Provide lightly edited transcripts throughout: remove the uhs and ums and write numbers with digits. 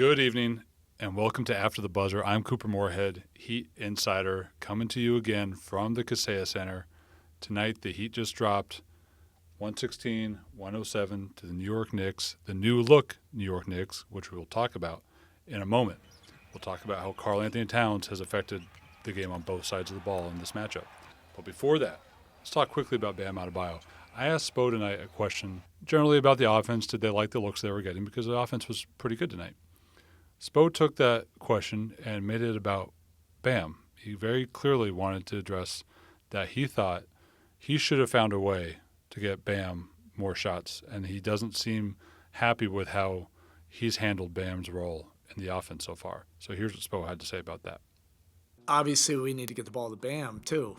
Good evening, and welcome to After the Buzzer. I'm Couper Moorhead, Heat Insider, coming to you again from the Kaseya Center. Tonight, the Heat just dropped 116-107 to the New York Knicks, the new-look New York Knicks, which we'll talk about in a moment. We'll talk about how Karl-Anthony Towns has affected the game on both sides of the ball in this matchup. But before that, let's talk quickly about Bam Adebayo. I asked Spo tonight a question generally about the offense. Did they like the looks they were getting? Because the offense was pretty good tonight. Spo took that question and made it about Bam. He very clearly wanted to address that he thought he should have found a way to get Bam more shots, and he doesn't seem happy with how he's handled Bam's role in the offense so far. So here's what Spo had to say about that. Obviously, we need to get the ball to Bam, too,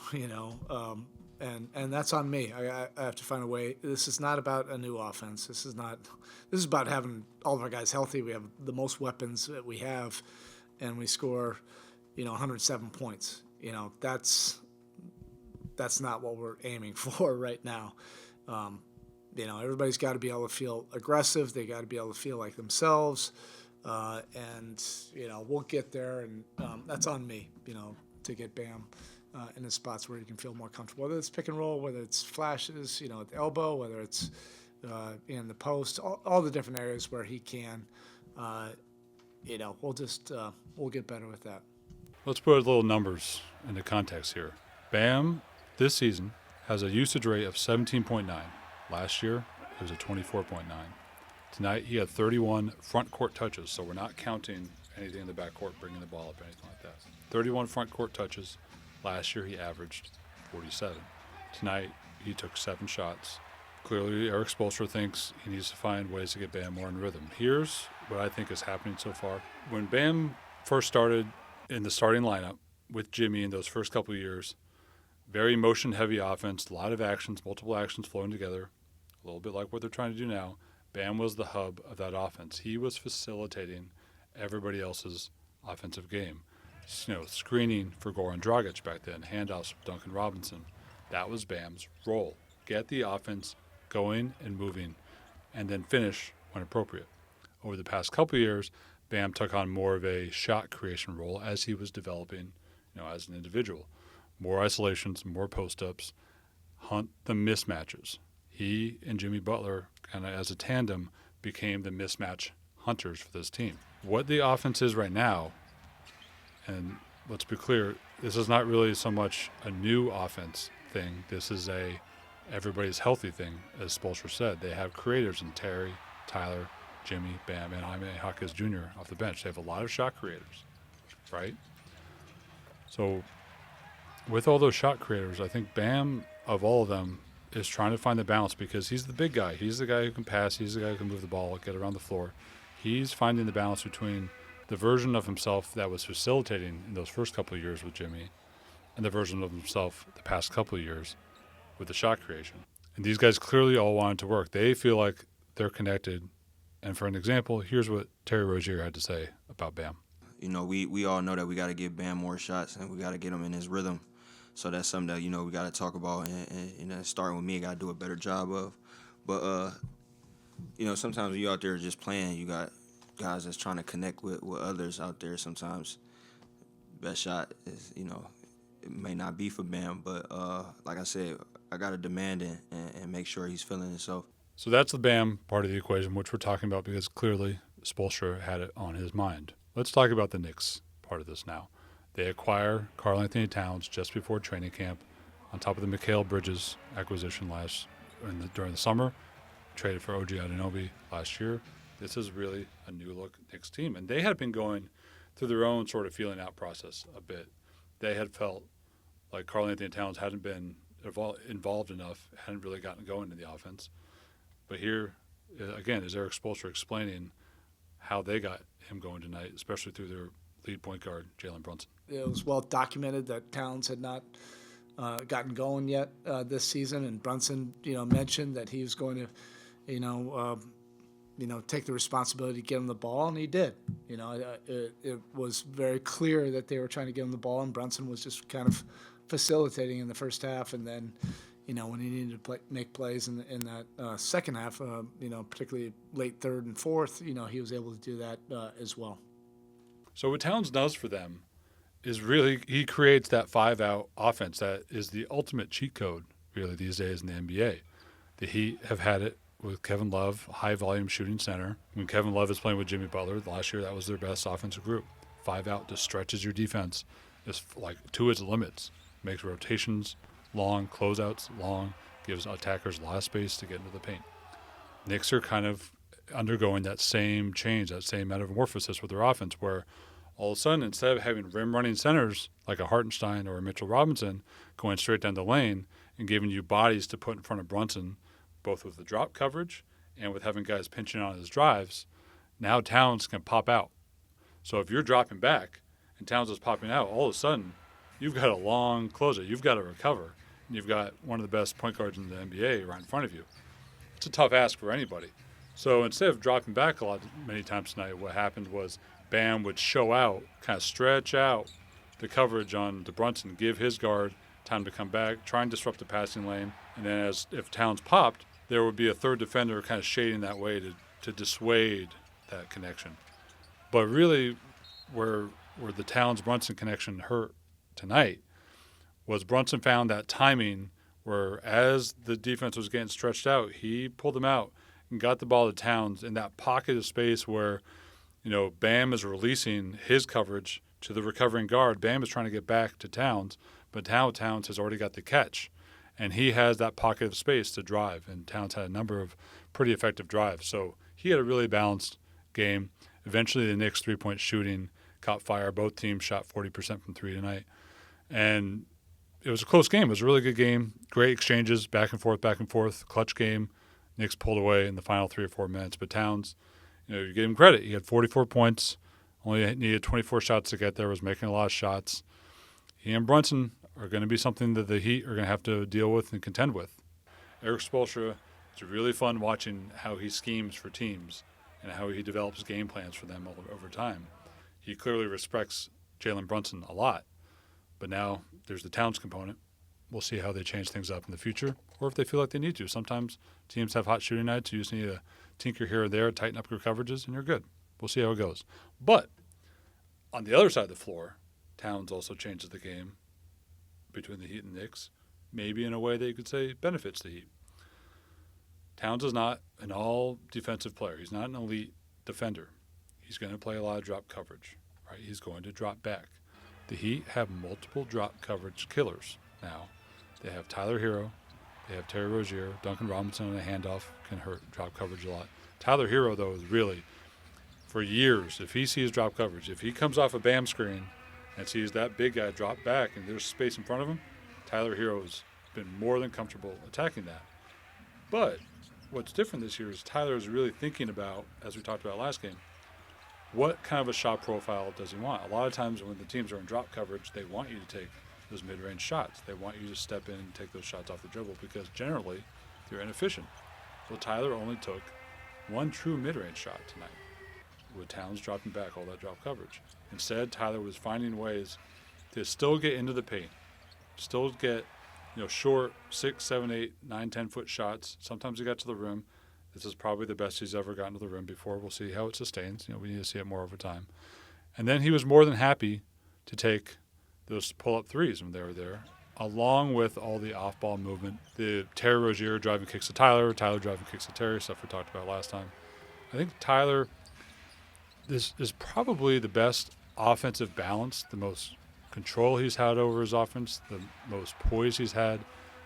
and that's on me. I have to find a way. This is not about a new offense. This is about having all of our guys healthy. We have the most weapons that we have, and we score, 107 points. That's not what we're aiming for right now. Everybody's got to be able to feel aggressive. They got to be able to feel like themselves, and we'll get there. And that's on me, to get Bam in the spots where he can feel more comfortable, whether it's pick and roll, whether it's flashes, at the elbow, whether it's in the post, all the different areas where he can. We'll get better with that. Let's put a little numbers into context here. Bam, this season, has a usage rate of 17.9. Last year, it was a 24.9. Tonight, he had 31 front court touches, so we're not counting anything in the back court, bringing the ball up, anything like that. 31 front court touches. Last year, he averaged 47. Tonight, he took 7 shots. Clearly, Eric Spoelstra thinks he needs to find ways to get Bam more in rhythm. Here's what I think is happening so far. When Bam first started in the starting lineup with Jimmy in those first couple of years, very motion-heavy offense, a lot of actions, multiple actions flowing together, a little bit like what they're trying to do now. Bam was the hub of that offense. He was facilitating everybody else's offensive game. Screening for Goran Dragic back then, handoffs for Duncan Robinson. That was Bam's role. Get the offense going and moving, and then finish when appropriate. Over the past couple of years, Bam took on more of a shot creation role as he was developing, as an individual. More isolations, more post-ups, hunt the mismatches. He and Jimmy Butler, kind of as a tandem, became the mismatch hunters for this team. What the offense is right now, and let's be clear, this is not really so much a new offense thing. This is a everybody's healthy thing, as Spoelstra said. They have creators in Terry, Tyler, Jimmy, Bam, and Jaime Jaquez Jr. off the bench. They have a lot of shot creators, right? So with all those shot creators, I think Bam, of all of them, is trying to find the balance because he's the big guy. He's the guy who can pass. He's the guy who can move the ball, get around the floor. He's finding the balance between the version of himself that was facilitating in those first couple of years with Jimmy and the version of himself the past couple of years with the shot creation. And these guys clearly all wanted to work. They feel like they're connected. And for an example, here's what Terry Rozier had to say about Bam. We all know that we got to give Bam more shots and we got to get him in his rhythm. So that's something that, we got to talk about and starting with me, I got to do a better job of. But, sometimes when you're out there just playing, you got guys that's trying to connect with others out there. Sometimes best shot is, it may not be for Bam, but like I said, I got to demand it and make sure he's feeling himself. So that's the Bam part of the equation, which we're talking about because clearly Spoelstra had it on his mind. Let's talk about the Knicks part of this now. They acquire Karl-Anthony Towns just before training camp on top of the Mikal Bridges acquisition during the summer, traded for OG Anunoby last year. This is really a new-look Knicks team. And they had been going through their own sort of feeling out process a bit. They had felt like Karl-Anthony Towns hadn't been involved enough, hadn't really gotten going in the offense. But here, again, is Eric Spoelstra explaining how they got him going tonight, especially through their lead point guard, Jalen Brunson. It was well documented that Towns had not gotten going yet this season, and Brunson, mentioned that he was going to, take the responsibility to get him the ball, and he did. It was very clear that they were trying to get him the ball, and Brunson was just kind of facilitating in the first half, and then, when he needed to make plays in that second half, particularly late third and fourth, he was able to do that as well. So what Towns does for them is really he creates that 5-out offense that is the ultimate cheat code really these days in the NBA. The Heat have had it with Kevin Love, high-volume shooting center. When Kevin Love is playing with Jimmy Butler, last year that was their best offensive group. 5-out just stretches your defense just like to its limits, makes rotations long, closeouts long, gives attackers a lot of space to get into the paint. Knicks are kind of undergoing that same change, that same metamorphosis with their offense where all of a sudden, instead of having rim-running centers like a Hartenstein or a Mitchell Robinson going straight down the lane and giving you bodies to put in front of Brunson, both with the drop coverage and with having guys pinching on his drives, now Towns can pop out. So if you're dropping back and Towns is popping out, all of a sudden you've got a long closer. You've got to recover. And you've got one of the best point guards in the NBA right in front of you. It's a tough ask for anybody. So instead of dropping back many times tonight, what happened was Bam would show out, kind of stretch out the coverage on Brunson, give his guard time to come back, try and disrupt the passing lane, and then if Towns popped, there would be a third defender kind of shading that way to dissuade that connection. But really, where the Towns-Brunson connection hurt tonight was Brunson found that timing where as the defense was getting stretched out, he pulled them out and got the ball to Towns in that pocket of space where, Bam is releasing his coverage to the recovering guard. Bam is trying to get back to Towns, but now Towns has already got the catch. And he has that pocket of space to drive, and Towns had a number of pretty effective drives. So he had a really balanced game. Eventually, the Knicks' three-point shooting caught fire. Both teams shot 40% from three tonight. And it was a close game. It was a really good game. Great exchanges, back and forth, clutch game. Knicks pulled away in the final 3 or 4 minutes. But Towns, you give him credit. He had 44 points, only needed 24 shots to get there, was making a lot of shots. He and Brunson are going to be something that the Heat are going to have to deal with and contend with. Erik Spoelstra, it's really fun watching how he schemes for teams and how he develops game plans for them over time. He clearly respects Jalen Brunson a lot, but now there's the Towns component. We'll see how they change things up in the future or if they feel like they need to. Sometimes teams have hot shooting nights. You just need to tinker here or there, tighten up your coverages, and you're good. We'll see how it goes. But on the other side of the floor, Towns also changes the game between the Heat and the Knicks, maybe in a way that you could say benefits the Heat. Towns is not an all-defensive player. He's not an elite defender. He's going to play a lot of drop coverage, right? He's going to drop back. The Heat have multiple drop coverage killers now. They have Tyler Hero. They have Terry Rozier. Duncan Robinson on a handoff can hurt drop coverage a lot. Tyler Hero, though, is really, for years, if he sees drop coverage, if he comes off a Bam screen and sees that big guy drop back and there's space in front of him, Tyler Hero's been more than comfortable attacking that. But what's different this year is Tyler is really thinking about, as we talked about last game, what kind of a shot profile does he want? A lot of times when the teams are in drop coverage, they want you to take those mid-range shots. They want you to step in and take those shots off the dribble because generally they're inefficient. Well, Tyler only took one true mid-range shot tonight with Towns dropping back all that drop coverage. Instead, Tyler was finding ways to still get into the paint, still get short 6, 7, 8, 9, 10-foot shots. Sometimes he got to the rim. This is probably the best he's ever gotten to the rim before. We'll see how it sustains. We need to see it more over time. And then he was more than happy to take those pull-up threes when they were there, along with all the off-ball movement. The Terry Rozier driving kicks to Tyler driving kicks to Terry, stuff we talked about last time. I think Tyler, this is probably the best offensive balance, the most control he's had over his offense, the most poise he's had.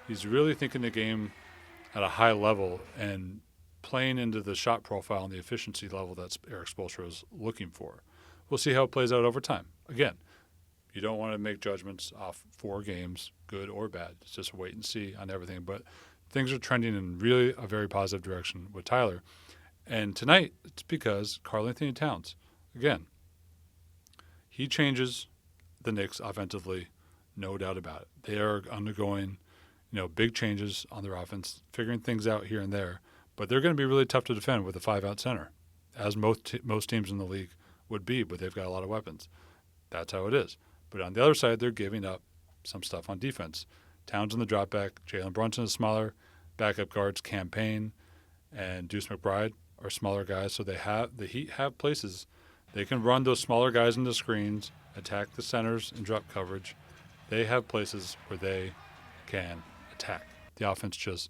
He's really thinking the game at a high level and playing into the shot profile and the efficiency level that Erik Spoelstra is looking for. We'll see how it plays out over time. Again, you don't want to make judgments off 4 games, good or bad. It's just wait and see on everything. But things are trending in really a very positive direction with Tyler. And tonight, it's because Karl-Anthony Towns, again, he changes the Knicks offensively, no doubt about it. They are undergoing, big changes on their offense, figuring things out here and there. But they're going to be really tough to defend with a 5-out center, as most teams in the league would be, but they've got a lot of weapons. That's how it is. But on the other side, they're giving up some stuff on defense. Towns in the drop back. Jalen Brunson is smaller. Backup guards Campaign and Deuce McBride are smaller guys. So the Heat have places they can run those smaller guys into screens, attack the centers and drop coverage. They have places where they can attack. The offense just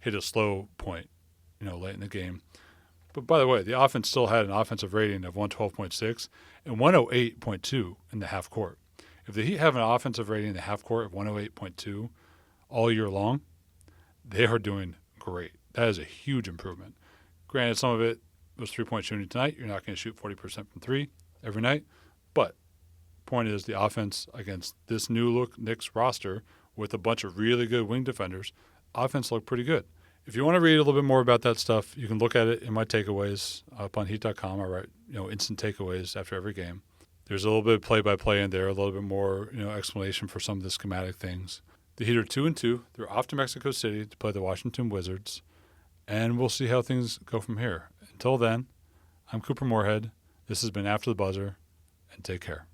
hit a slow point, late in the game. But by the way, the offense still had an offensive rating of 112.6 and 108.2 in the half court. If the Heat have an offensive rating in the half court of 108.2 all year long, they are doing great. That is a huge improvement. Granted, some of it was three-point shooting tonight. You're not going to shoot 40% from three every night. But point is, the offense against this new-look Knicks roster with a bunch of really good wing defenders, offense looked pretty good. If you want to read a little bit more about that stuff, you can look at it in my takeaways up on Heat.com. I write, instant takeaways after every game. There's a little bit of play-by-play in there, a little bit more, explanation for some of the schematic things. The Heat are 2-2. They're off to Mexico City to play the Washington Wizards, and we'll see how things go from here. Until then, I'm Couper Moorhead. This has been After the Buzzer, and take care.